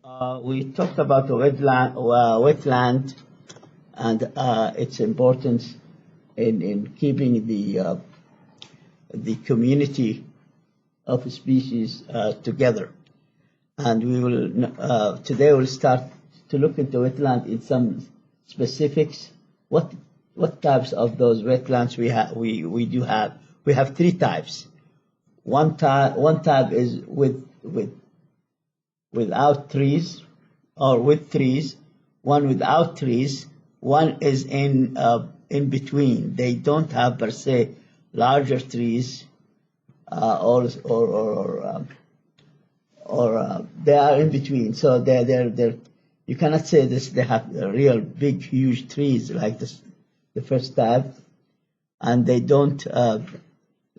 We talked about the wetland and its importance in keeping the community of species together. And we will today we'll start to look into wetland in some specifics. What types of those wetlands we do have? We have three types. One type is without trees, or with trees. One without trees. One is in between. They don't have per se larger trees, or they are in between. So they're you cannot say this. They have real big, huge trees like this, the first type, and they don't.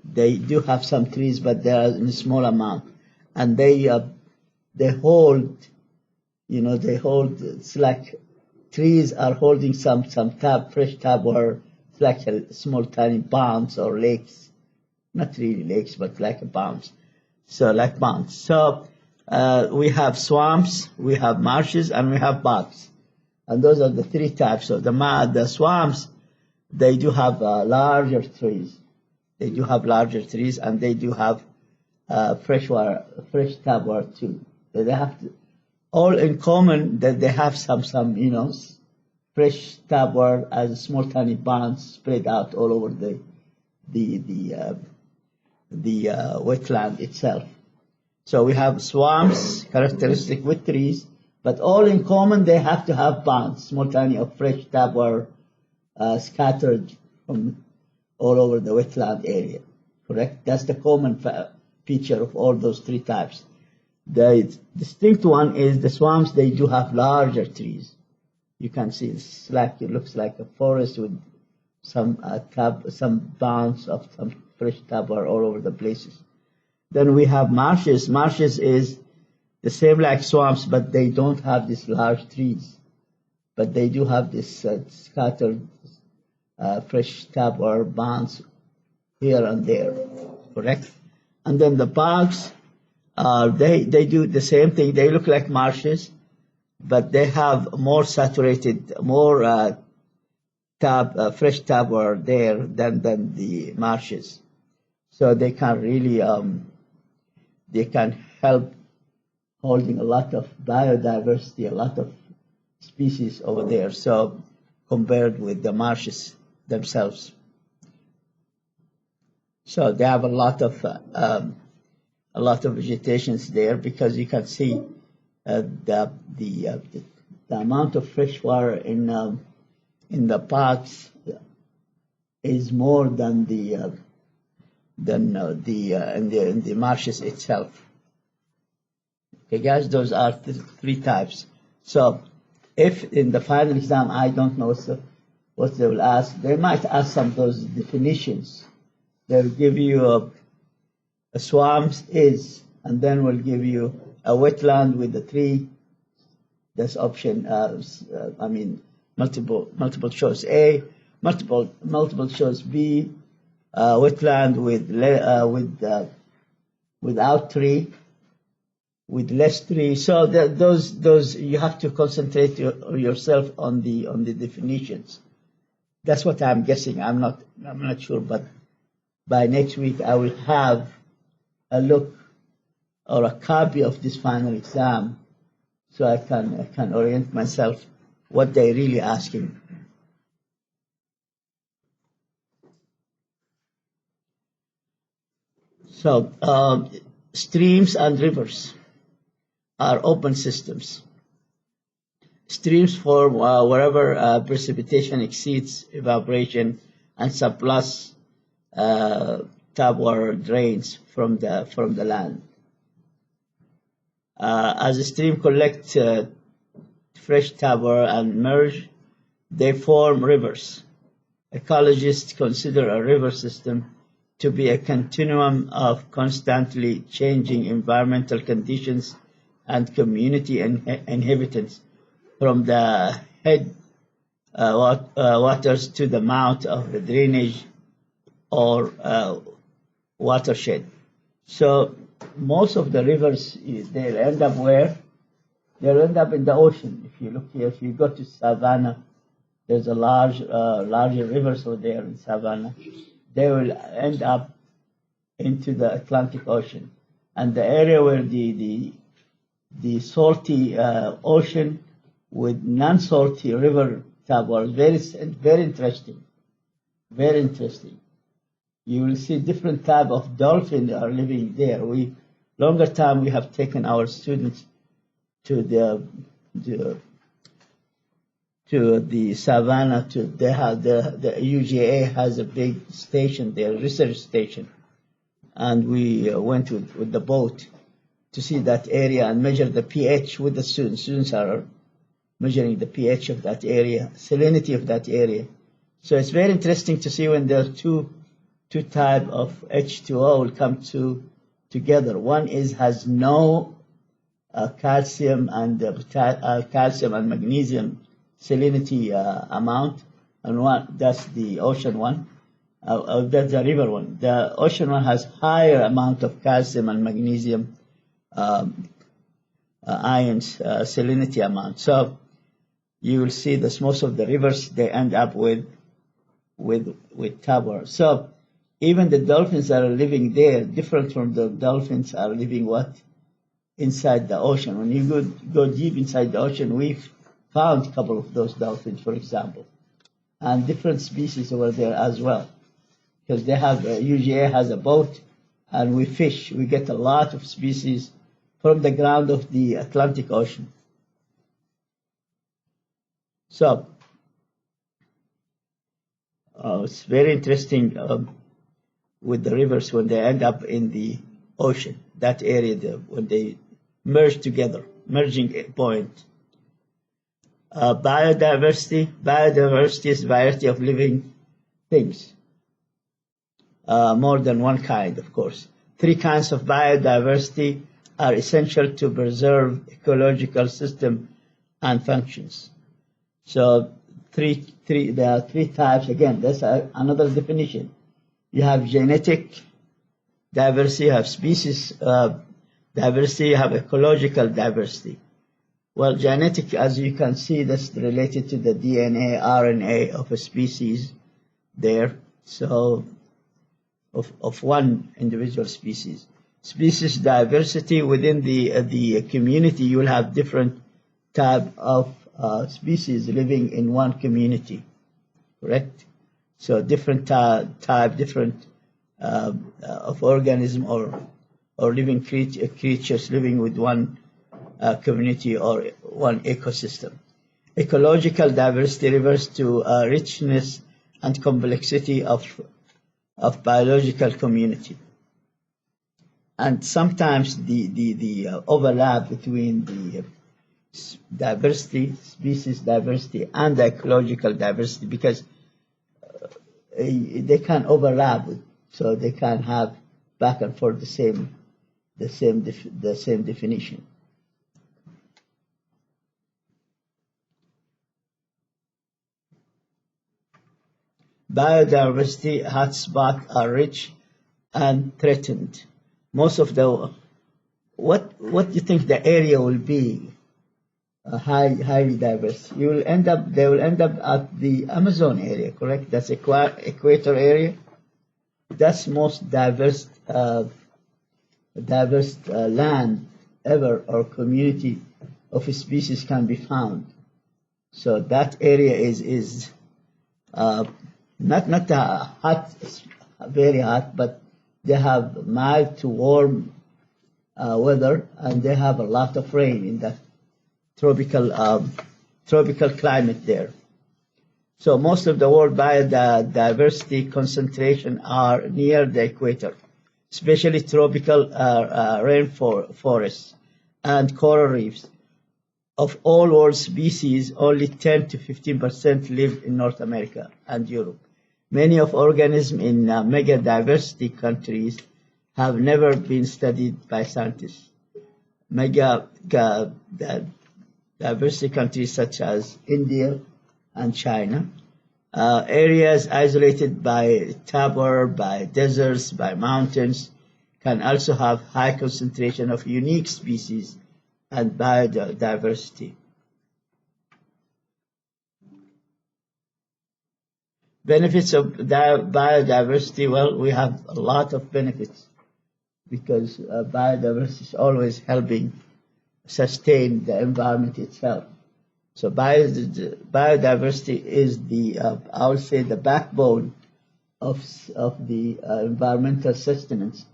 They do have some trees, but they are in a small amount, and they hold. They hold. It's like trees are holding some fresh tap, or it's like a small tiny ponds or lakes, not really lakes, but like ponds. So like ponds. So we have swamps, we have marshes, and we have bogs, and those are the three types. So the swamps, they do have larger trees. They do have larger trees, and they do have fresh tap water too. They have all in common that they have some fresh tap water as small tiny ponds spread out all over the wetland itself. So we have swamps characteristic with trees, but all in common they have to have ponds, small tiny of fresh tap water scattered from all over the wetland area. Correct? That's the common feature of all those three types. The distinct one is the swamps. They do have larger trees. You can see it looks like a forest with some bounds of some fresh tap water all over the places. Then we have marshes. Marshes is the same like swamps, but they don't have these large trees. But they do have this scattered fresh tap water bounds here and there. Correct? And then the bogs, they do the same thing. They look like marshes, but they have more saturated, more fresh tap water there than the marshes. So they can really they can help holding a lot of biodiversity, a lot of species over there. So compared with the marshes themselves, so they have a lot of vegetations there, because you can see the amount of fresh water in the pots is more than in the marshes itself. Okay, guys, those are three types. So if in the final exam I don't know what they will ask, they might ask some of those definitions. They'll give you a swamp is, and then we'll give you a wetland with a tree. That's option. Multiple choice A, multiple choice B, wetland without tree, with less tree. So those you have to concentrate yourself on the definitions. That's what I'm guessing. I'm not sure, but by next week I will have a look or a copy of this final exam, so I can orient myself what they're really asking. So streams and rivers are open systems. Streams form wherever precipitation exceeds evaporation, and surplus tap water drains from the land. As a stream collects fresh tap water and merge, they form rivers. Ecologists consider a river system to be a continuum of constantly changing environmental conditions and community inhabitants, from the head waters to the mouth of the drainage or watershed. So most of the rivers, they'll end up where? they'll end up in the ocean. If you look here, if you go to Savannah, there's a larger rivers over there in Savannah. They will end up into the Atlantic Ocean, and the area where the salty ocean with non-salty river tab was very interesting, very interesting. You will see different type of dolphins are living there. Longer time we have taken our students to the savannah. They have the UGA has a big station there, research station, and we went with the boat to see that area and measure the pH with the students. Students are measuring the pH of that area, salinity of that area. So it's very interesting to see when there are two type of H2O will come together. One has no calcium and magnesium salinity amount, and one that's the ocean one. That's the river one. The ocean one has higher amount of calcium and magnesium ions salinity amount. So you will see that most of the rivers they end up with tabor. So even the dolphins that are living there, different from the dolphins are living inside the ocean. When you go deep inside the ocean, we've found a couple of those dolphins, for example, and different species over there as well, because they have UGA has a boat, and we fish. We get a lot of species from the ground of the Atlantic Ocean. So it's very interesting with the rivers when they end up in the ocean, that area when they merge together, merging point. Biodiversity is variety of living things. More than one kind, of course. 3 kinds of biodiversity are essential to preserve ecological system and functions. So there are 3 types. Again, that's another definition. You have genetic diversity, you have species diversity, you have ecological diversity. Well, genetic, as you can see, that's related to the DNA, RNA of a species there. So of one individual species. Species diversity within the community, you will have different type of species living in one community, correct? So different type, different of organism or living creatures living with one community or one ecosystem. Ecological diversity refers to richness and complexity of biological community. And sometimes the overlap between the diversity, species diversity, and the ecological diversity, because they can overlap, so they can have back and forth the same definition. Biodiversity hotspots are rich and threatened. Most of what do you think the area will be? Highly diverse. They will end up at the Amazon area, correct? That's equator area. That's most diverse land ever or community of a species can be found. So that area is not hot, very hot, but they have mild to warm weather, and they have a lot of rain in that tropical climate there. So most of the world biodiversity concentration are near the equator, especially tropical rainforests and coral reefs. Of all world species, only 10 to 15% live in North America and Europe. Many of organisms in mega diversity countries have never been studied by scientists. Mega diversity countries such as India and China, areas isolated by tabor, by deserts, by mountains, can also have high concentration of unique species and biodiversity. Benefits of biodiversity, well, we have a lot of benefits because biodiversity is always helping sustain the environment itself. So biodiversity is I would say, the backbone of the environmental sustenance.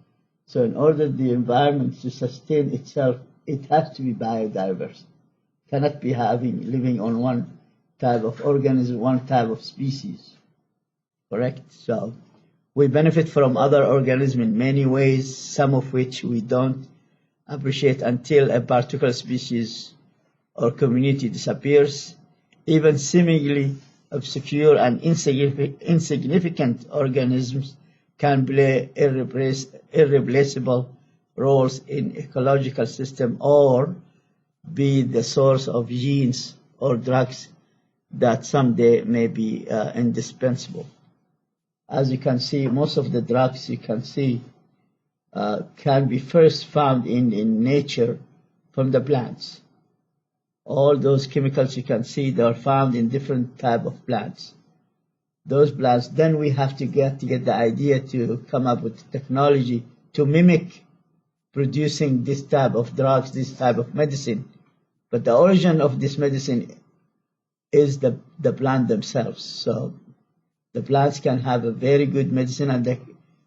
So in order the environment to sustain itself, it has to be biodiverse. It cannot be living on one type of organism, one type of species. Correct? So we benefit from other organisms in many ways, some of which we don't appreciate until a particular species or community disappears. Even seemingly obscure and insignificant organisms can play irreplaceable roles in ecological system or be the source of genes or drugs that someday may be indispensable. As you can see, most of the drugs you can see can be first found in nature from the plants. All those chemicals you can see, they are found in different type of plants. Those plants, then we have to get the idea to come up with technology to mimic producing this type of drugs, this type of medicine. But the origin of this medicine is the plant themselves. So the plants can have a very good medicine, and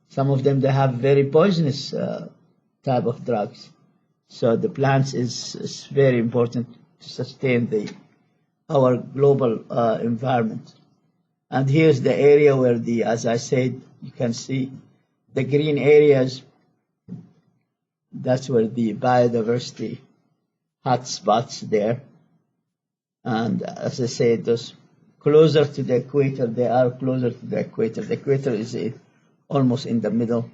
some of them, they have very poisonous type of drugs. So the plants is very important to sustain our global environment. And here's the area where as I said, you can see the green areas. That's where the biodiversity hotspots there. And as I said, those closer to the equator, they are closer to the equator. The equator is almost in the middle,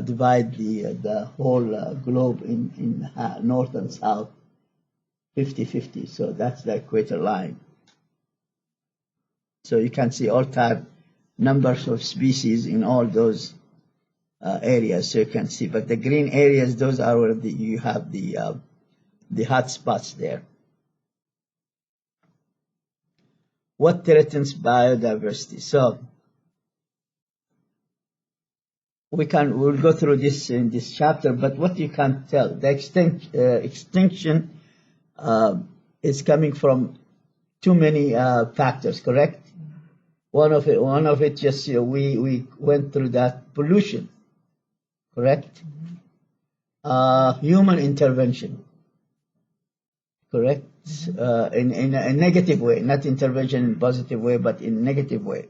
divide the whole globe in north and south, 50-50. So that's the equator line. So you can see all type numbers of species in all those areas. So you can see, but the green areas, those are where you have the hot spots there. What threatens biodiversity? So we'll go through this in this chapter, but what you can tell, the extinction is coming from too many factors, correct? One of it just, we went through that, pollution, correct? Human intervention, correct? In a negative way, not intervention in a positive way, but in a negative way.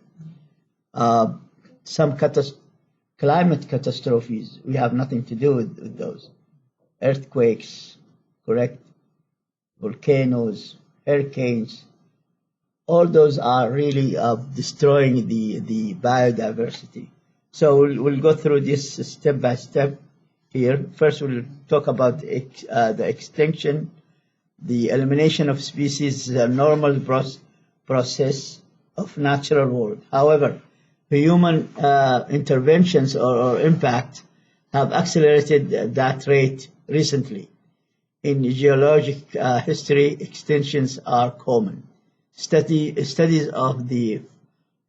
Some climate catastrophes, we have nothing to do with those. Earthquakes, correct? Volcanoes, hurricanes, all those are really destroying the biodiversity. So we'll go through this step by step here. First, we'll talk about the extinction. The elimination of species is a normal process of natural world. However, human interventions or impact have accelerated that rate recently. In geologic history, extinctions are common. Studies of the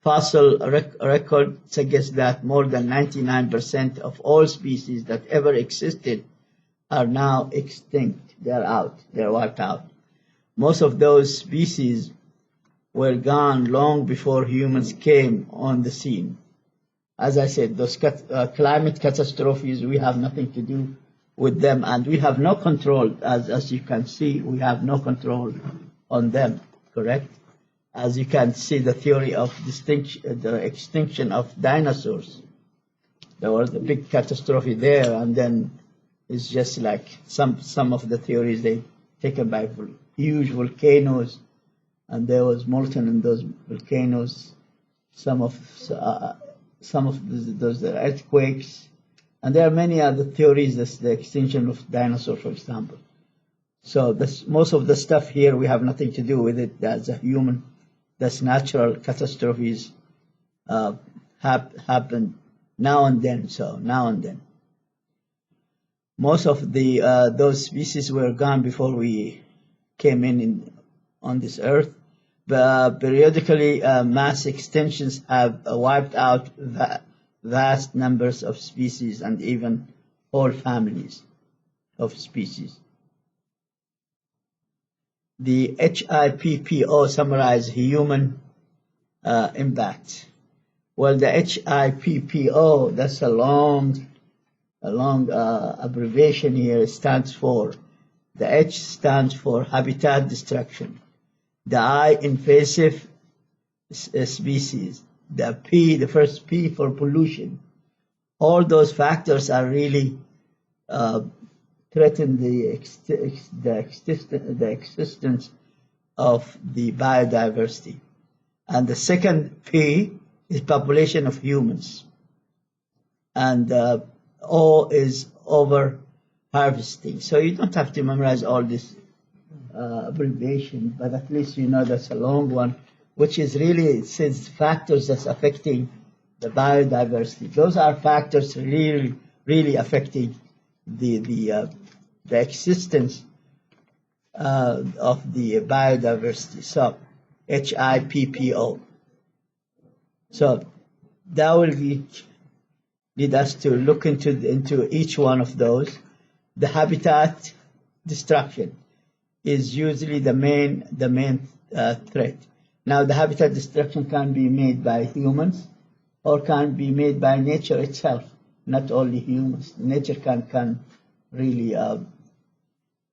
fossil record suggest that more than 99% of all species that ever existed are now extinct. They're out. They're wiped out. Most of those species were gone long before humans came on the scene. As I said, those climate catastrophes, we have nothing to do with them, and we have no control. As you can see, we have no control on them, correct? As you can see, the theory of the extinction of dinosaurs. There was a big catastrophe there, and then it's just like some of the theories they taken by huge volcanoes, and there was molten in those volcanoes. Some of those earthquakes, and there are many other theories. That's the extinction of dinosaurs, for example. So most of the stuff here, we have nothing to do with it. That's a human. That's natural catastrophes happen now and then. So now and then. Most of the those species were gone before we came in on this earth. But periodically, mass extinctions have wiped out vast numbers of species and even whole families of species. The HIPPO summarizes human impact. Well, the HIPPO, that's a long abbreviation here, stands for, the H stands for habitat destruction, the I, invasive species, the P, the first P for pollution. All those factors are really threaten the existence of the biodiversity. And the second P is population of humans. And O is over harvesting. So you don't have to memorize all this abbreviation, but at least you know that's a long one, which is really, it says factors that's affecting the biodiversity. Those are factors really affecting the existence of the biodiversity. So HIPPO. So that will lead us to look into each one of those. The habitat destruction is usually the main threat. Now, the habitat destruction can be made by humans or can be made by nature itself, not only humans. Nature can really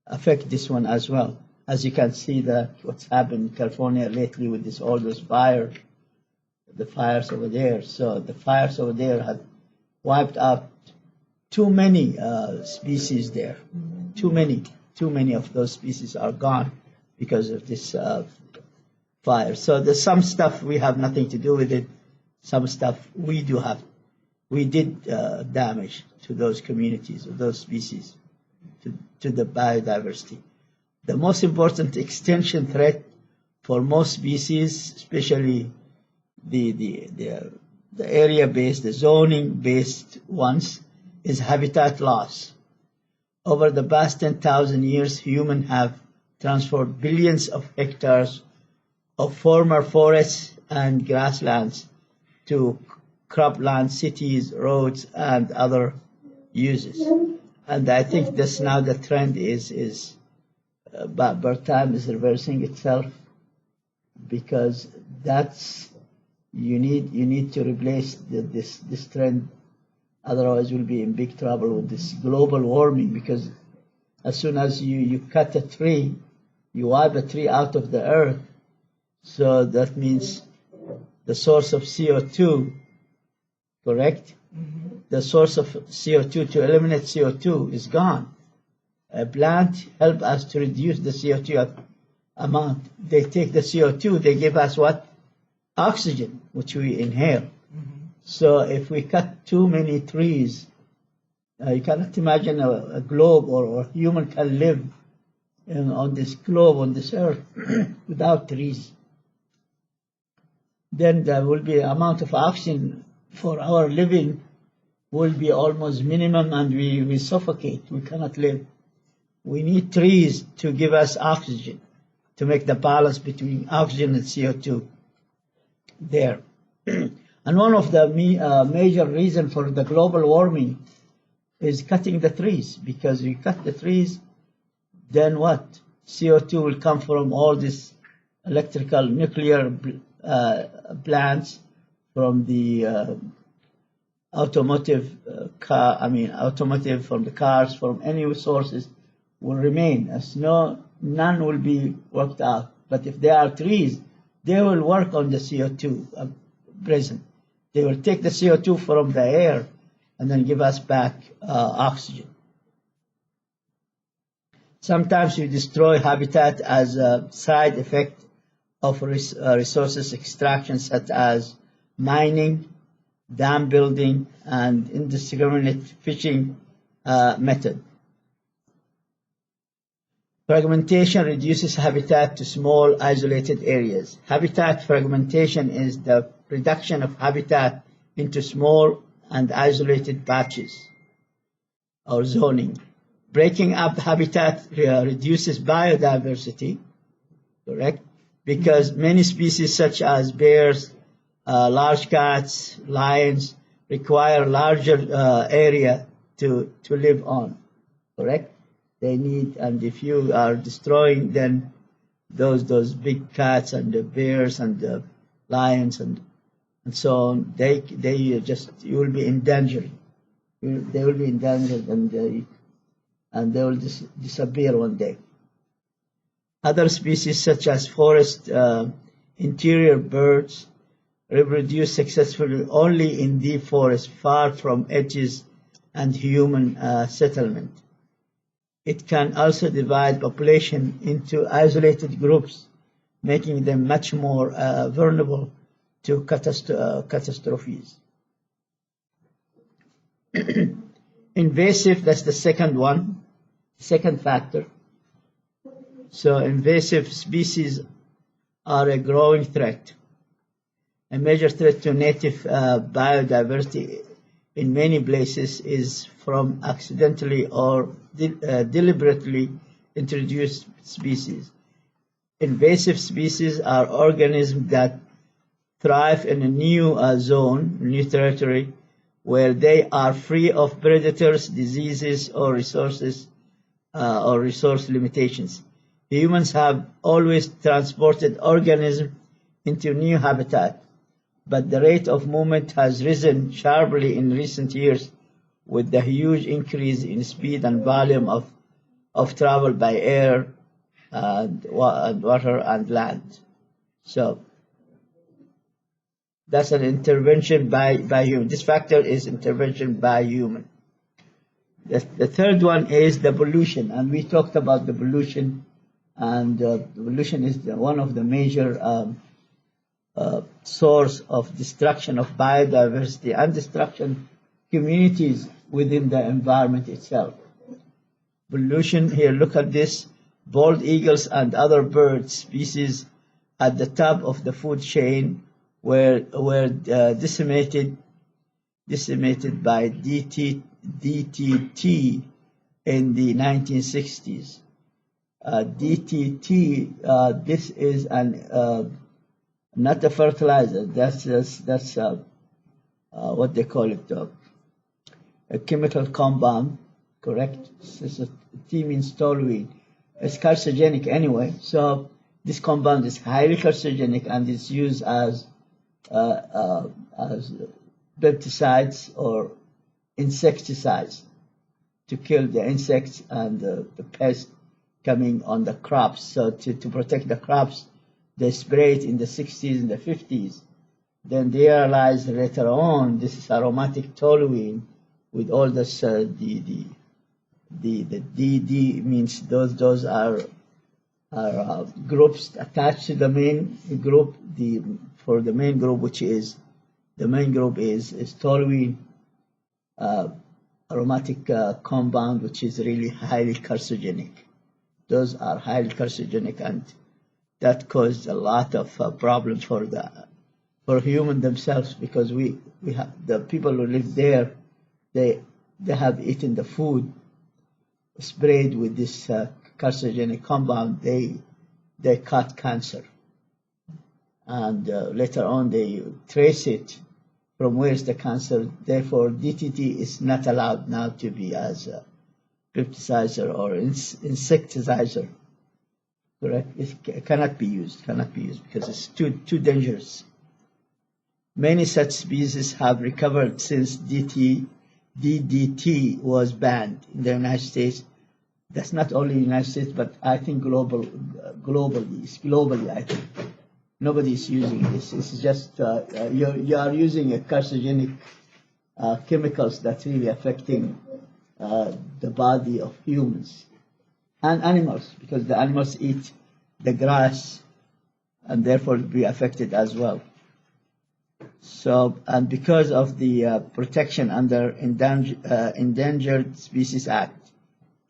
affect this one as well. As you can see that what's happened in California lately with all those fires, the fires over there. So the fires over there have wiped out too many species there. Too many of those species are gone because of this fire. So there's some stuff we have nothing to do with it. Some stuff we did damage to those communities or those species, to the biodiversity. The most important extinction threat for most species, especially the area-based, the zoning-based ones, is habitat loss. Over the past 10,000 years, humans have transformed billions of hectares of former forests and grasslands to cropland, cities, roads, and other uses. And I think that's now the trend is but time is reversing itself, because that's you need to replace this trend. Otherwise, we'll be in big trouble with this global warming, because as soon as you cut a tree, you wipe a tree out of the earth. So that means the source of CO2, correct? Mm-hmm. The source of CO2, to eliminate CO2, is gone. A plant helps us to reduce the CO2 amount. They take the CO2, they give us what? Oxygen, which we inhale. Mm-hmm. So if we cut too many trees, you cannot imagine a globe or a human can live on this globe, on this earth, without trees. Then there will be amount of oxygen for our living will be almost minimum, and we suffocate. We cannot live. We need trees to give us oxygen, to make the balance between oxygen and CO2 there. And one of the major reasons for the global warming is cutting the trees, because you cut the trees, then what? CO2 will come from all these electrical, nuclear plants, from the automotive automotive, from the cars, from any sources will remain. As none will be worked out. But if there are trees, they will work on the CO2 present. They will take the CO2 from the air and then give us back oxygen. Sometimes we destroy habitat as a side effect of resources extraction, such as mining, dam building, and indiscriminate fishing method. Fragmentation reduces habitat to small, isolated areas. Habitat fragmentation is the reduction of habitat into small and isolated patches, or zoning. Breaking up habitat reduces biodiversity, correct? Because many species such as bears, large cats, lions require larger area to live on, correct? They need, and if you are destroying then those big cats and the bears and the lions and so on, they just, you will be endangered. They will be endangered and they will disappear one day. Other species such as forest interior birds reproduce successfully only in deep forests far from edges and human settlement. It can also divide population into isolated groups, making them much more vulnerable to catastrophes. Invasive, that's the second one, second factor. So invasive species are a growing threat. A major threat to native biodiversity in many places is from accidentally or deliberately introduced species. Invasive species are organisms that thrive in a new zone, new territory, where they are free of predators, diseases, or resource limitations. Humans have always transported organisms into new habitat, but the rate of movement has risen sharply in recent years with the huge increase in speed and volume of travel by air and water and land. So that's an intervention by human. This factor is intervention by human. The third one is the pollution, and we talked about the pollution, and pollution is one of the major source of destruction of biodiversity and destruction communities within the environment itself. Pollution, here, look at this, bald eagles and other bird species at the top of the food chain were decimated by DDT in the 1960s. DDT, this is not a fertilizer. That's what they call it, a chemical compound, correct? T means toluene. It's carcinogenic anyway. So this compound is highly carcinogenic and is used as pesticides or insecticides to kill the insects and the pests coming on the crops. So to protect the crops, they sprayed in the 60s and the 50s. Then they realized later on this is aromatic toluene with all this the DD means those are groups attached to the main group. For the main group, which is the main group is toluene, aromatic compound, which is really highly carcinogenic. Those are highly carcinogenic, and that caused a lot of problems for human themselves, because we have the people who live there, they have eaten the food sprayed with this carcinogenic compound. They caught cancer, and later on they trace it from where is the cancer. Therefore, DDT is not allowed now to be as a pesticider or insecticider. Correct? It cannot be used because it's too dangerous. Many such species have recovered since DDT was banned in the United States. That's not only the United States, but I think globally, I think. Nobody is using this. It's just you are using a carcinogenic chemicals that's really affecting the body of humans and animals, because the animals eat the grass and therefore be affected as well. So, and because of the protection under Endangered Species Act,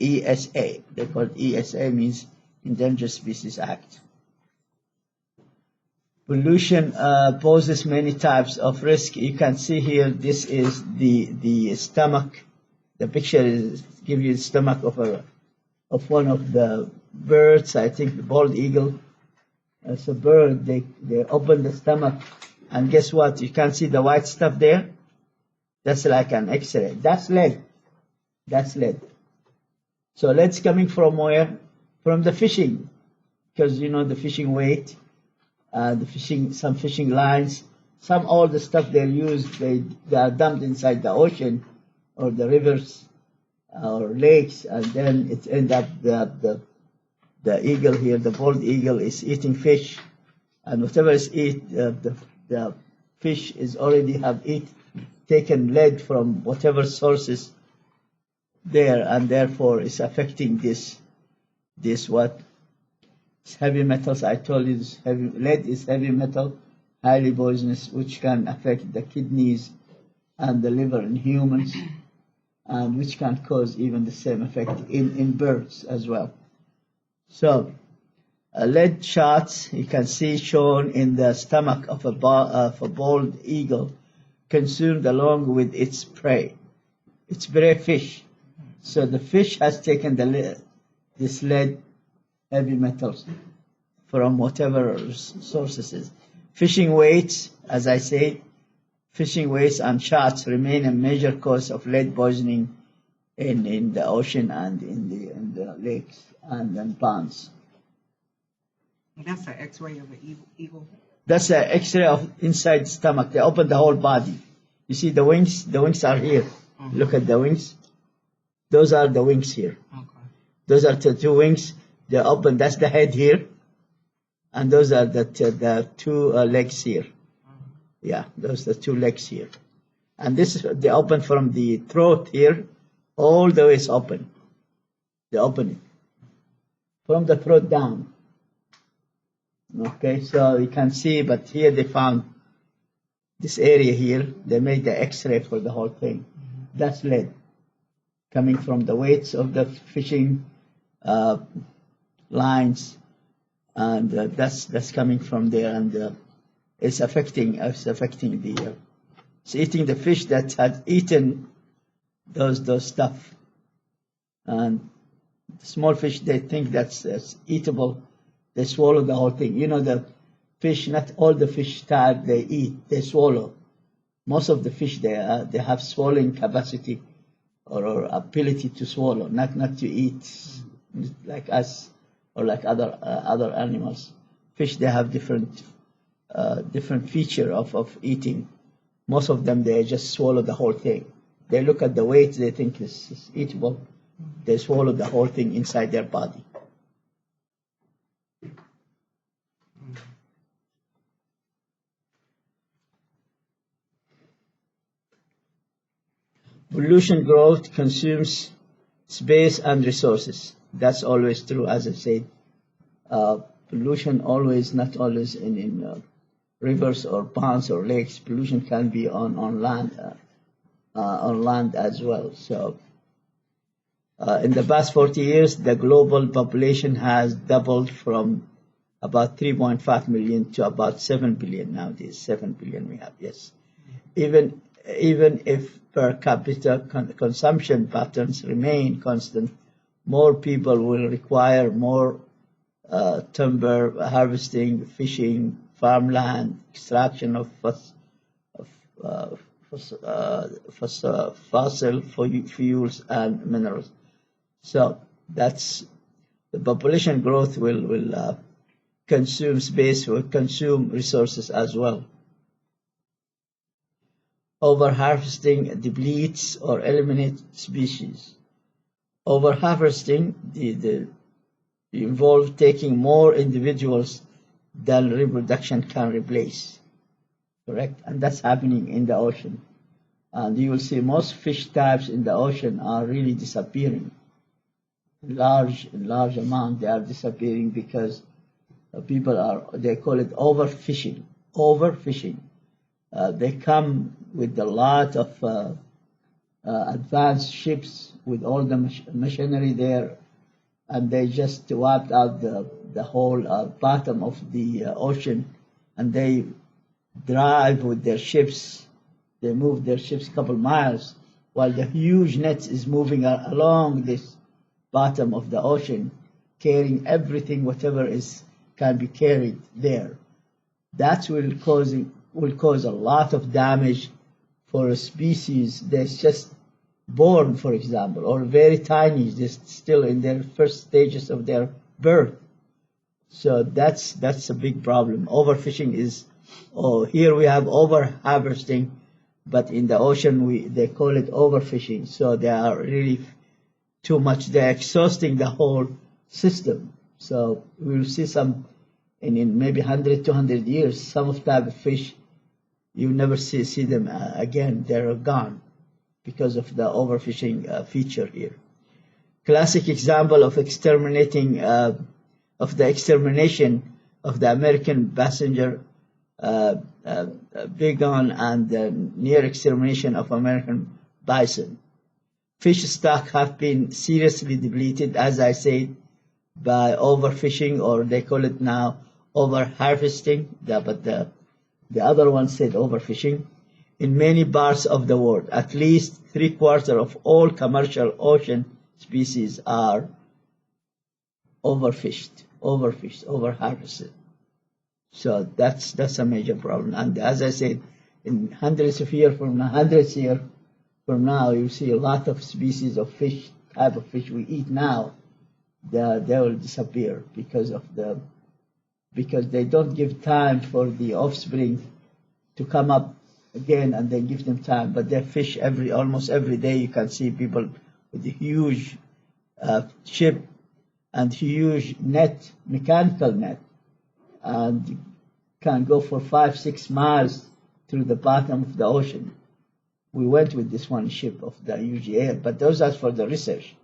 ESA, they call it ESA, means Endangered Species Act. Pollution poses many types of risk. You can see here, this is the stomach The picture is give you the stomach of one of the birds. I think the bald eagle. It's a bird. They open the stomach, and guess what? You can't see the white stuff there. That's like an X-ray. That's lead. That's lead. So lead's coming from where? From the fishing, because you know the fishing weight, some fishing lines, all the stuff they use, they are dumped inside the ocean or the rivers or lakes, and then it ends up the eagle here, the bald eagle, is eating fish, and whatever is the fish is already taken lead from whatever sources there, and therefore it's affecting this what heavy metals. I told you lead is heavy metal, highly poisonous, which can affect the kidneys and the liver in humans, and which can cause even the same effect in birds as well. So lead shots you can see shown in the stomach of a bald eagle, consumed along with its prey fish. So the fish has taken this lead, heavy metals, from whatever sources. Fishing weights, as I say, fishing weights and shots remain a major cause of lead poisoning in the ocean and in the lakes and ponds. That's an X-ray of an eagle. That's an X-ray of inside the stomach. They open the whole body. You see the wings? The wings are here. Mm-hmm. Look at the wings. Those are the wings here. Okay. Those are the two wings. They open. That's the head here, and those are the two legs here. Mm-hmm. Yeah, those are the two legs here, and they open from the throat here, all the way is open. They open it from the throat down. Okay, so you can see, but here they found this area here. They made the X-ray for the whole thing. Mm-hmm. That's lead coming from the weights of the fishing lines, and that's coming from there, and it's affecting it's eating the fish that had eaten those stuff, and the small fish, they think that's eatable. They swallow the whole thing. You know, the fish, not all the fish that they eat, they swallow. Most of the fish, they have swallowing capacity or ability to swallow, not to eat like us or like other animals. Fish, they have different feature of eating. Most of them, they just swallow the whole thing. They look at the weight, they think it's eatable. They swallow the whole thing inside their body. Pollution growth consumes space and resources. That's always true, as I said. Pollution not always in rivers or ponds or lakes. Pollution can be on land as well. So in the past 40 years, the global population has doubled from about 3.5 million to about 7 billion nowadays. 7 billion we have, yes. Even if per capita consumption patterns remain constant, more people will require more timber harvesting, fishing, farmland, extraction of fossil fuels and minerals. So that's the population growth will consume space, will consume resources as well. Overharvesting depletes or eliminates species. Overharvesting involves taking more individuals than reproduction can replace. Correct? And that's happening in the ocean. And you will see most fish types in the ocean are really disappearing. In large amount, they are disappearing because people they call it overfishing. Overfishing. They come with a lot of advanced ships with all the machinery there, and they just wiped out the whole bottom of the ocean, and they drive with their ships. They move their ships a couple miles, while the huge nets is moving along this bottom of the ocean, carrying everything, whatever can be carried there. That will cause a lot of damage for a species that's just born, for example, or very tiny, just still in their first stages of their birth. So that's a big problem. Overfishing is, here we have over-harvesting, but in the ocean they call it overfishing. So they are really too much. They're exhausting the whole system. So we'll see some, in maybe 100, 200 years, some of type of fish, you never see them again. They're gone because of the overfishing feature here. Classic example of extermination of the American passenger bighorn and the near extermination of American bison. Fish stock have been seriously depleted, as I said, by overfishing, or they call it now overharvesting, but the other one said overfishing. In many parts of the world, at least 3/4 of all commercial ocean species are overfished, overharvested. So that's a major problem. And as I said, in hundreds years from now, you see a lot of species of fish, type of fish we eat now, they will disappear because they don't give time for the offspring to come up again, and they give them time. But they fish almost every day. You can see people with a huge ship and huge net, mechanical net, and can go for 5-6 miles through the bottom of the ocean. We went with this one ship of the UGA, but those are for the research.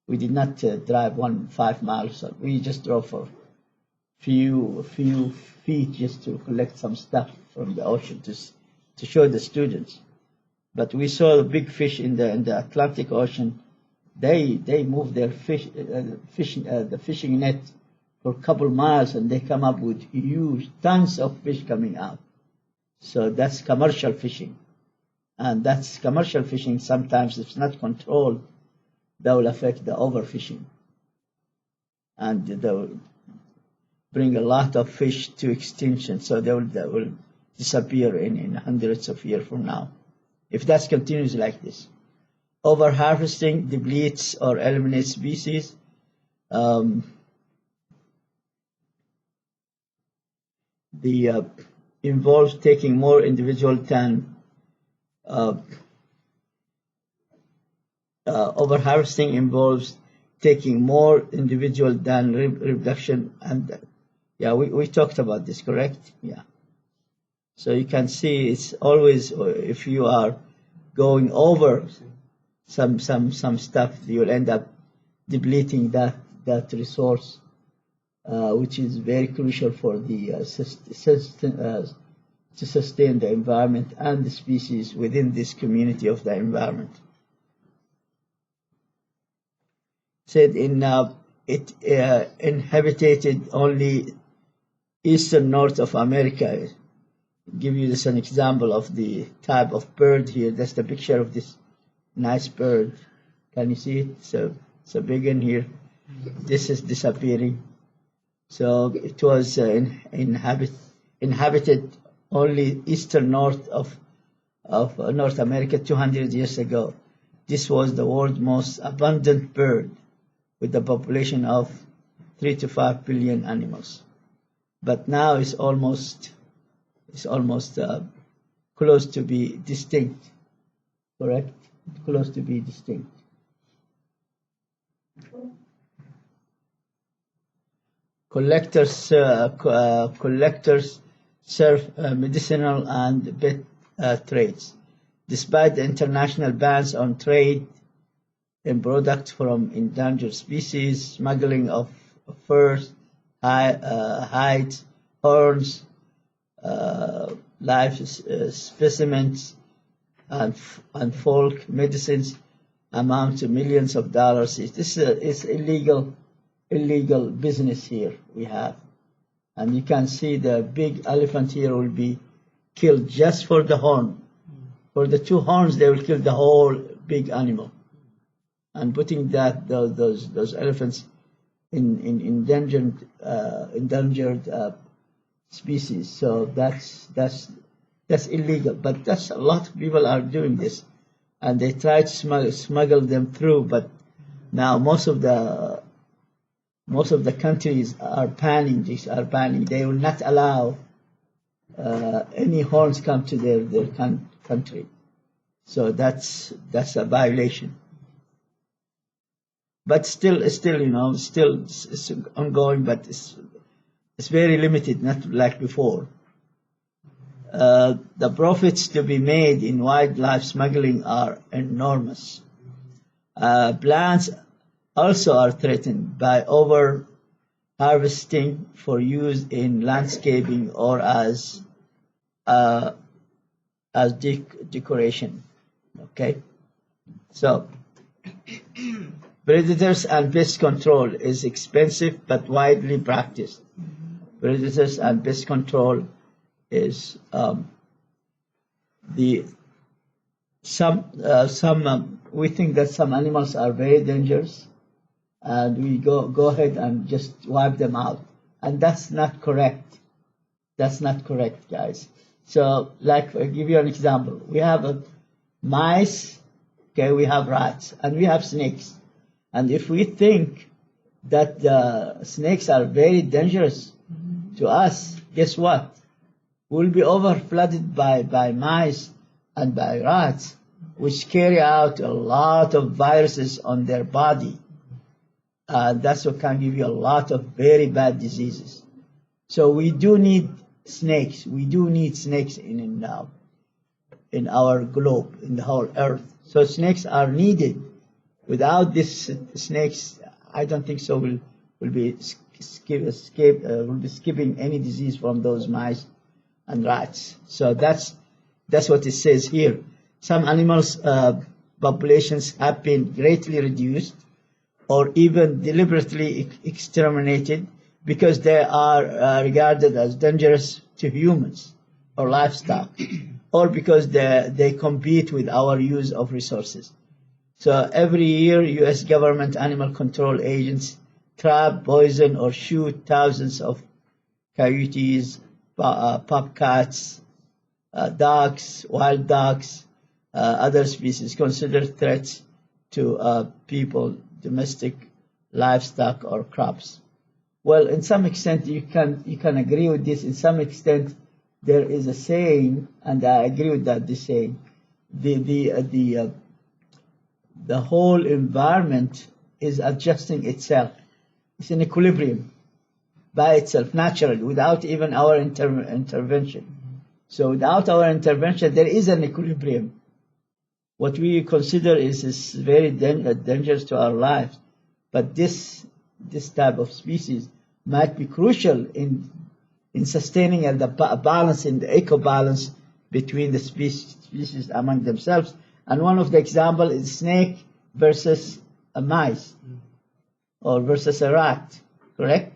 We did not drive 5 miles. We just drove for few feet just to collect some stuff from the ocean to show the students. But we saw the big fish in the Atlantic Ocean. They move their the fishing net for a couple miles, and they come up with huge tons of fish coming out. So that's commercial fishing, and that's commercial fishing. Sometimes if it's not controlled, that will affect the overfishing, and they will bring a lot of fish to extinction. So they will disappear in hundreds of years from now, if that continues like this. Overharvesting depletes or eliminates species. Involves taking more individual than overharvesting involves taking more individual than reduction, and we talked about this, correct? Yeah. So you can see it's always, if you are going over some stuff, you'll end up depleting that resource, which is very crucial for the to sustain the environment and the species within this community of the environment. Said it inhabited only eastern North of America. Give you this an example of the type of bird here. That's the picture of this nice bird. Can you see it? So big in here. This is disappearing. So it was inhabited only eastern North of North America 200 years ago. This was the world's most abundant bird, with a population of 3 to 5 billion animals. But now it's almost close to be distinct, correct? Close to be distinct. Collectors serve medicinal and pet trades. Despite the international bans on trade in products from endangered species, smuggling of furs, hides, horns, live specimens, and folk medicines amount to millions of dollars. This is illegal business here we have. And you can see the big elephant here will be killed just for the horn. For the 2 horns, they will kill the whole big animal, and putting those elephants in endangered species. So that's illegal. But that's a lot of people are doing this, and they try to smuggle them through. But now most of the countries are banning this. They will not allow any horns come to their country. So that's a violation. But still, it's ongoing, but it's very limited, not like before. The profits to be made in wildlife smuggling are enormous. Plants also are threatened by over harvesting for use in landscaping or as decoration. Okay, so predators and pest control is expensive but widely practiced. Predators and pest control is we think that some animals are very dangerous, and we go ahead and just wipe them out, and that's not correct. That's not correct, guys. So, like, I'll give you an example. We have mice, okay, we have rats, and we have snakes. And if we think that the snakes are very dangerous to us, guess what? We'll be overflooded by mice and by rats, which carry out a lot of viruses on their body. That's what can give you a lot of very bad diseases. So we do need snakes. We do need snakes in our globe, in the whole earth. So snakes are needed. Without these snakes, I don't think so. We'll be skipping any disease from those mice and rats. So that's what it says here. Some animals populations have been greatly reduced or even deliberately exterminated because they are regarded as dangerous to humans or livestock, or because they compete with our use of resources. So every year, U.S. government animal control agents trap, poison, or shoot thousands of coyotes, bobcats, dogs, wild dogs, other species considered threats to people, domestic livestock, or crops. Well, in some extent, you can agree with this. In some extent, there is a saying, and I agree with that. The saying, the whole environment is adjusting itself. It's in equilibrium by itself, naturally, without even our intervention. So without our intervention, there is an equilibrium. What we consider is very dangerous to our lives. But this type of species might be crucial in sustaining the balance, in the eco-balance between the species among themselves. And one of the examples is snake versus a mice, or versus a rat, correct?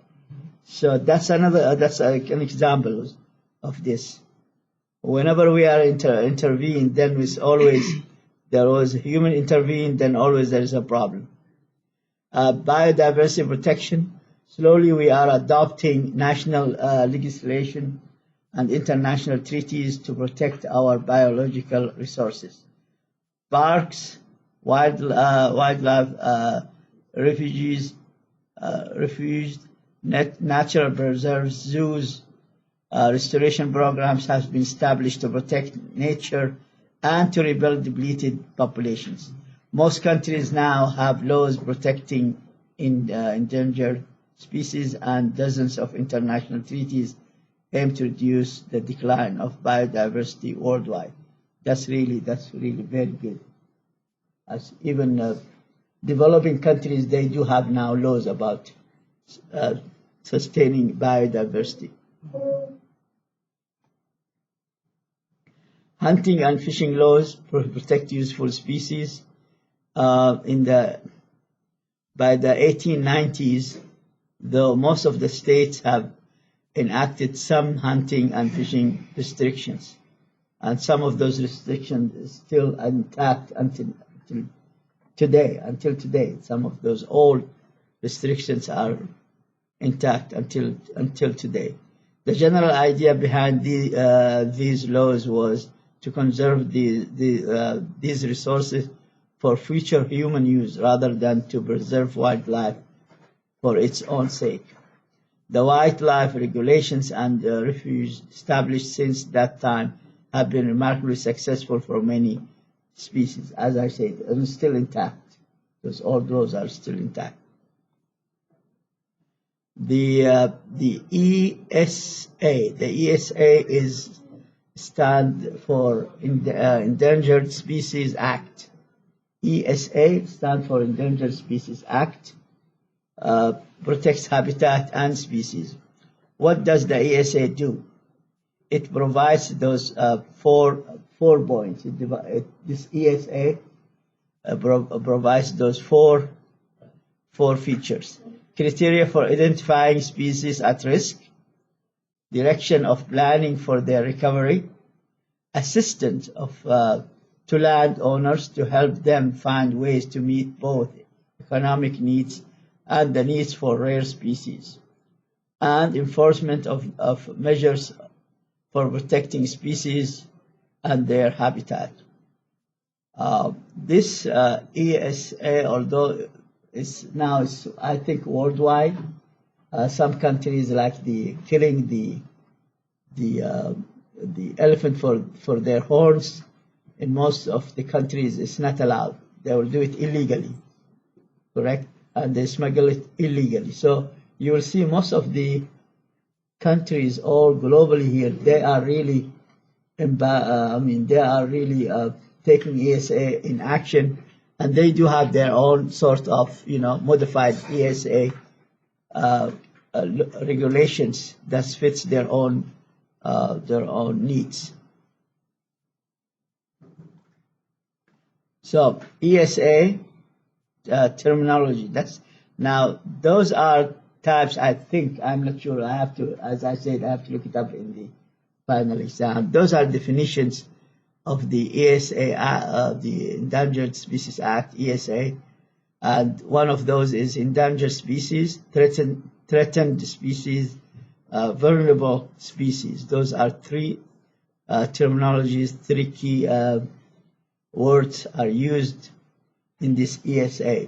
So that's an example of this. Whenever we are intervene, then there was human intervene, then always there is a problem. Biodiversity protection. Slowly we are adopting national legislation and international treaties to protect our biological resources. Parks, wildlife refuges, natural preserves, zoos, restoration programs have been established to protect nature and to rebuild depleted populations. Most countries now have laws protecting endangered species, and dozens of international treaties aim to reduce the decline of biodiversity worldwide. That's really very good. As even developing countries, they do have now laws about sustaining biodiversity. Hunting and fishing laws protect useful species. By the 1890s, though most of the states have enacted some hunting and fishing restrictions, and some of those restrictions are still intact until until today. Some of those old restrictions are intact until today. The general idea behind these laws was to conserve these resources for future human use rather than to preserve wildlife for its own sake. The wildlife regulations and refuge established since that time have been remarkably successful for many species, as I said, and still intact. All those are still intact. The ESA is stand for Endangered Species Act. ESA stands for Endangered Species Act. Protects habitat and species. What does the ESA do? It provides those four points. This ESA provides those four features: criteria for identifying species at risk, direction of planning for their recovery, assistance to landowners to help them find ways to meet both economic needs and the needs for rare species, and enforcement of measures for protecting species and their habitat. This ESA, although it's now, I think, worldwide, some countries like killing the elephant for their horns. In most of the countries, it's not allowed. They will do it illegally, correct? And they smuggle it illegally. So you will see most of the countries all globally here, they are really, taking ESA in action, and they do have their own sort of, modified ESA regulations that fits their own needs. So ESA terminology. Those are types. I think, I'm not sure. I have to, as I said, I have to look it up in the final exam. Those are definitions of the ESA, the Endangered Species Act, ESA, and one of those is endangered species, threatened species, vulnerable species. Those are three terminologies, three key words are used in this ESA.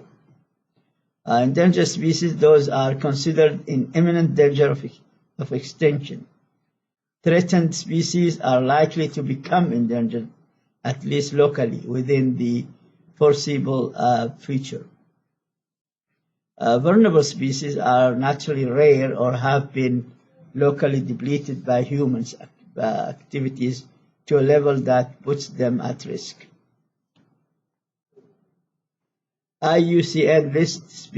Endangered species, those are considered in imminent danger of extinction. Threatened species are likely to become endangered, at least locally, within the foreseeable future. Vulnerable species are naturally rare or have been locally depleted by humans' activities to a level that puts them at risk. IUCN lists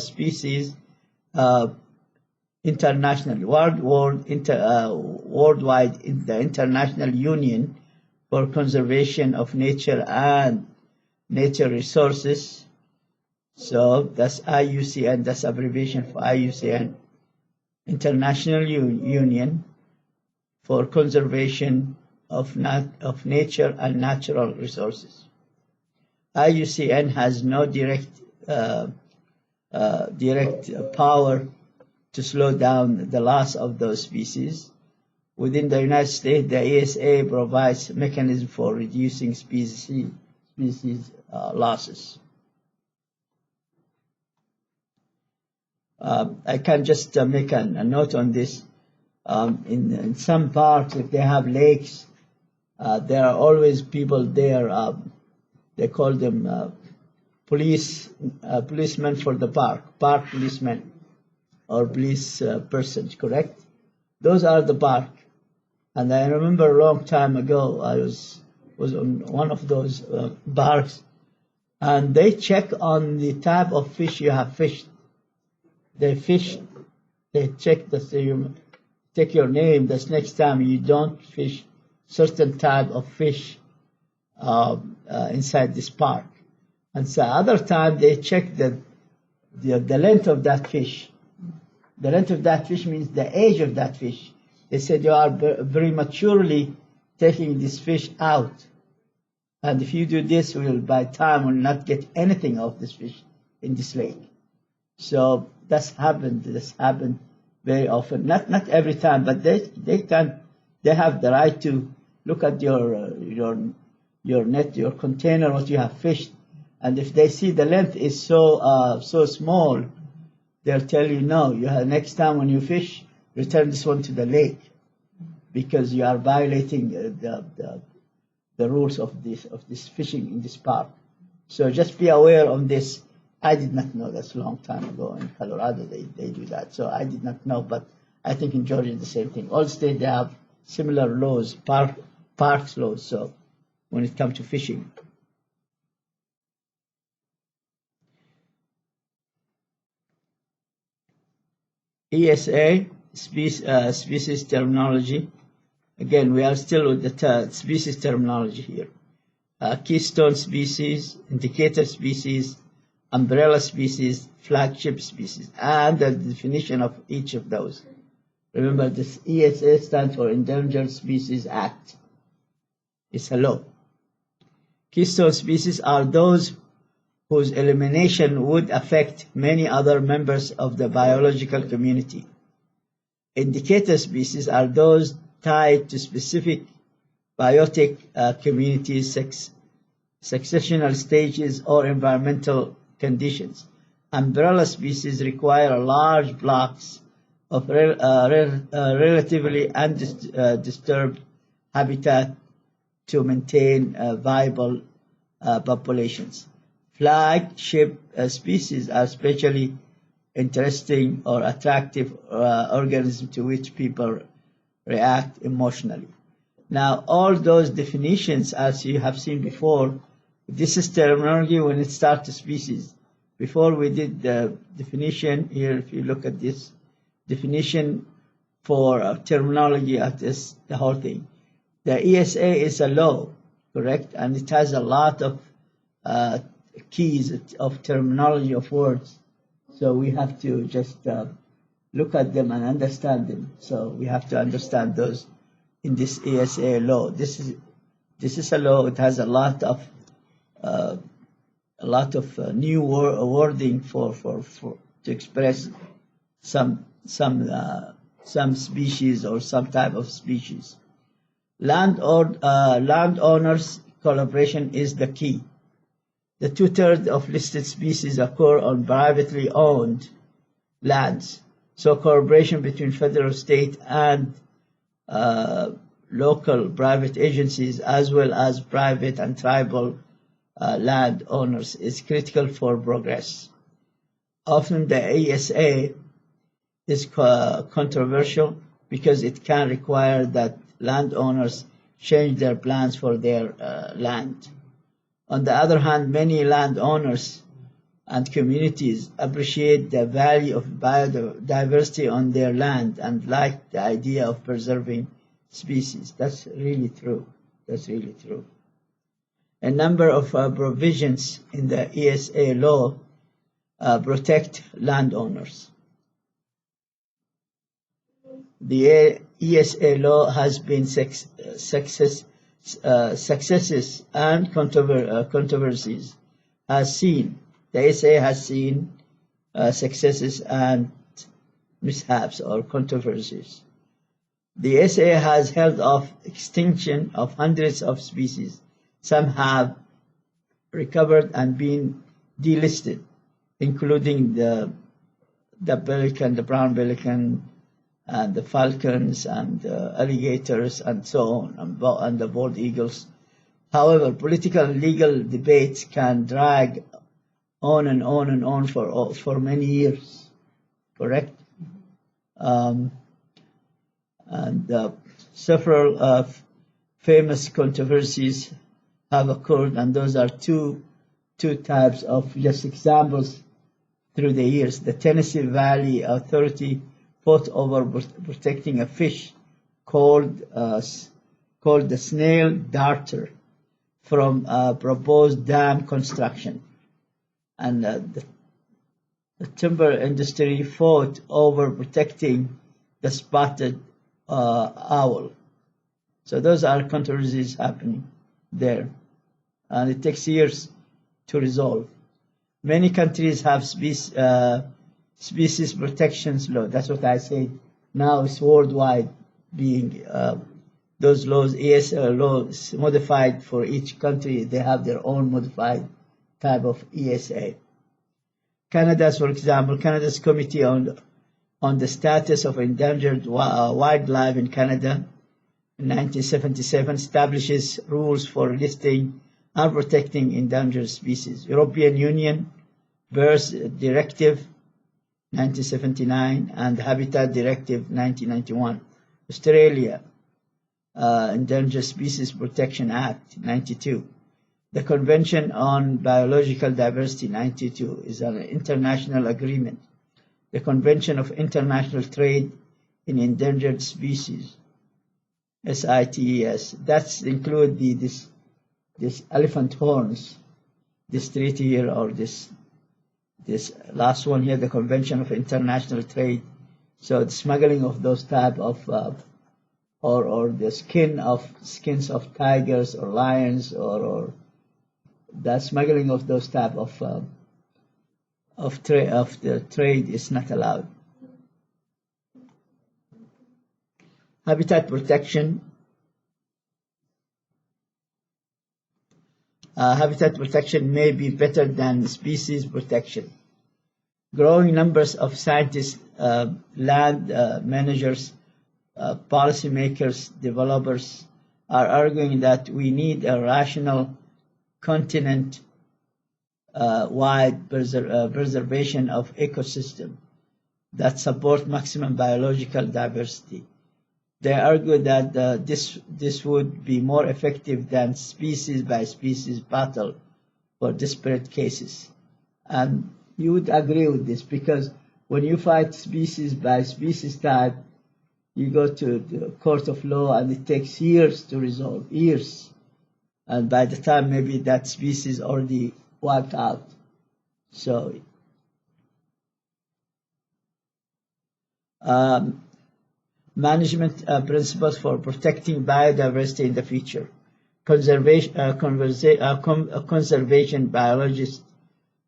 species internationally, worldwide in the International Union for Conservation of Nature and Nature Resources. So that's IUCN, that's abbreviation for IUCN, International Union for Conservation of Nature and Natural Resources. IUCN has no direct power to slow down the loss of those species. Within the United States, the ESA provides mechanism for reducing species losses. I can just make a note on this. In some parts, if they have lakes, there are always people there. They call them policemen for the park policemen, or police persons, correct? Those are the park. And I remember a long time ago, I was on one of those parks, and they check on the type of fish you have fished. They check that you take your name, that's next time you don't fish certain type of fish inside this park. And so other time they check the length of that fish. The length of that fish means the age of that fish. They said you are very maturely taking this fish out. And if you do this, by time will not get anything of this fish in this lake. So that's happened. This happened very often. Not every time, but they have the right to look at your net, your container, what you have fished, and if they see the length is so small, they'll tell you no. Next time when you fish, return this one to the lake, because you are violating the rules of this fishing in this park. So just be aware of this. I did not know. That's a long time ago in Colorado they do that. So I did not know, but I think in Georgia the same thing. All states they have similar laws, parks laws. So when it comes to fishing. ESA, species terminology. Again, we are still with the species terminology here. Keystone species, indicator species, umbrella species, flagship species, and the definition of each of those. Remember, this ESA stands for Endangered Species Act. It's a law. Keystone species are those whose elimination would affect many other members of the biological community. Indicator species are those tied to specific biotic communities, successional stages, or environmental conditions. Umbrella species require large blocks of relatively undisturbed habitat to maintain viable populations. Flagship species are especially interesting or attractive organisms to which people react emotionally. Now, all those definitions, as you have seen before, this is terminology when it starts to species. Before we did the definition here, if you look at this definition for terminology of this, the whole thing. The ESA is a law, correct? And it has a lot of keys of terminology of words. So we have to just look at them and understand them. So we have to understand those in this ESA law. This is a law. It has a lot of new wording to express some species or some type of species. Landowners collaboration is the key. The 2/3 of listed species occur on privately owned lands. So collaboration between federal, state, and local private agencies, as well as private and tribal landowners, is critical for progress. Often the ESA is controversial because it can require that landowners change their plans for their land. On the other hand, many landowners and communities appreciate the value of biodiversity on their land and like the idea of preserving species. That's really true. That's really true. A number of provisions in the ESA law protect landowners. The ESA law has been successes and controversies has seen. The ESA has seen successes and mishaps or controversies. The ESA has held off extinction of hundreds of species. Some have recovered and been delisted, including the pelican, the brown pelican, and the falcons and alligators and so on, and the bald eagles. However, political and legal debates can drag on and on and on for many years, correct? And several famous controversies have occurred, and those are two types of just examples through the years. The Tennessee Valley Authority fought over protecting a fish called the snail darter from proposed dam construction, and the timber industry fought over protecting the spotted owl. So those are controversies happening there. and it takes years to resolve. Many countries have species protections law. That's what I said. Now it's worldwide being those laws, ESL laws modified for each country. They have their own modified type of ESA. Canada's, for example, Canada's Committee on the Status of Endangered Wildlife in Canada in 1977 establishes rules for listing and protecting endangered species. European Union Birds Directive 1979 and Habitat Directive 1991. Australia Endangered Species Protection Act 92. The Convention on Biological Diversity 92 is an international agreement. The Convention of International Trade in Endangered Species, CITES. That's include this elephant horns, this treaty here, or this last one here, the Convention of International Trade. So the smuggling of those type of or the skins of tigers or lions or the smuggling of those type of the trade is not allowed. Habitat protection. Habitat protection may be better than species protection. Growing numbers of scientists, land managers, policymakers, developers are arguing that we need a rational continent-wide preservation of ecosystem that support maximum biological diversity. They argue that this would be more effective than species-by-species battle for disparate cases. And you would agree with this, because when you fight species-by-species type, you go to the court of law and it takes years to resolve, years. And by the time maybe that species already wiped out. So management principles for protecting biodiversity in the future. Conservation biologist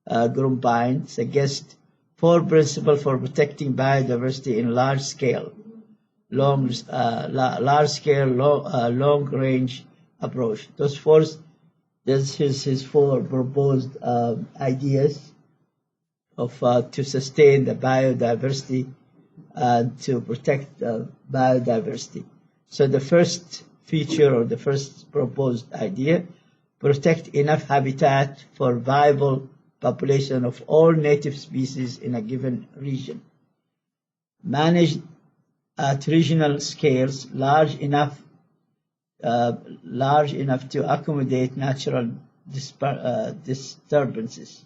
Grumbine suggests 4 principles for protecting biodiversity in large-scale, long-range approach. This is his 4 proposed ideas of to sustain the biodiversity and to protect biodiversity. So the first feature, or the first proposed idea, protect enough habitat for viable population of all native species in a given region. Manage at regional scales large enough to accommodate natural disturbances.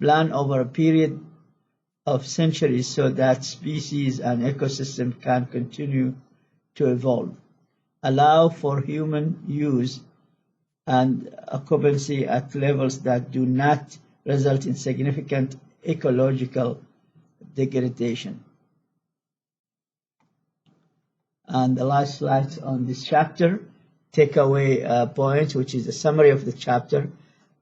Plan over a period of centuries so that species and ecosystem can continue to evolve. Allow for human use and occupancy at levels that do not result in significant ecological degradation. And the last slide on this chapter, takeaway points, which is a summary of the chapter.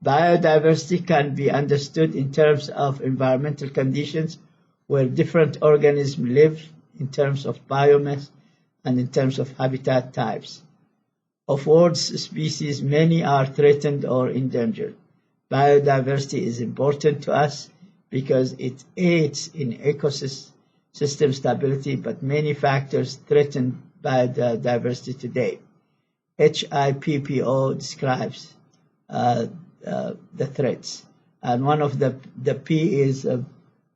Biodiversity can be understood in terms of environmental conditions where different organisms live, in terms of biomass, and in terms of habitat types. Of world's species, many are threatened or endangered. Biodiversity is important to us because it aids in ecosystem stability, but many factors threaten biodiversity today. HIPPO describes the threats, and one of the P is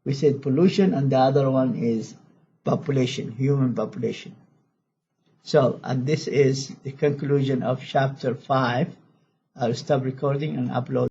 we said pollution, and the other one is population, human population. So, and this is the conclusion of chapter 5. I'll stop recording and upload.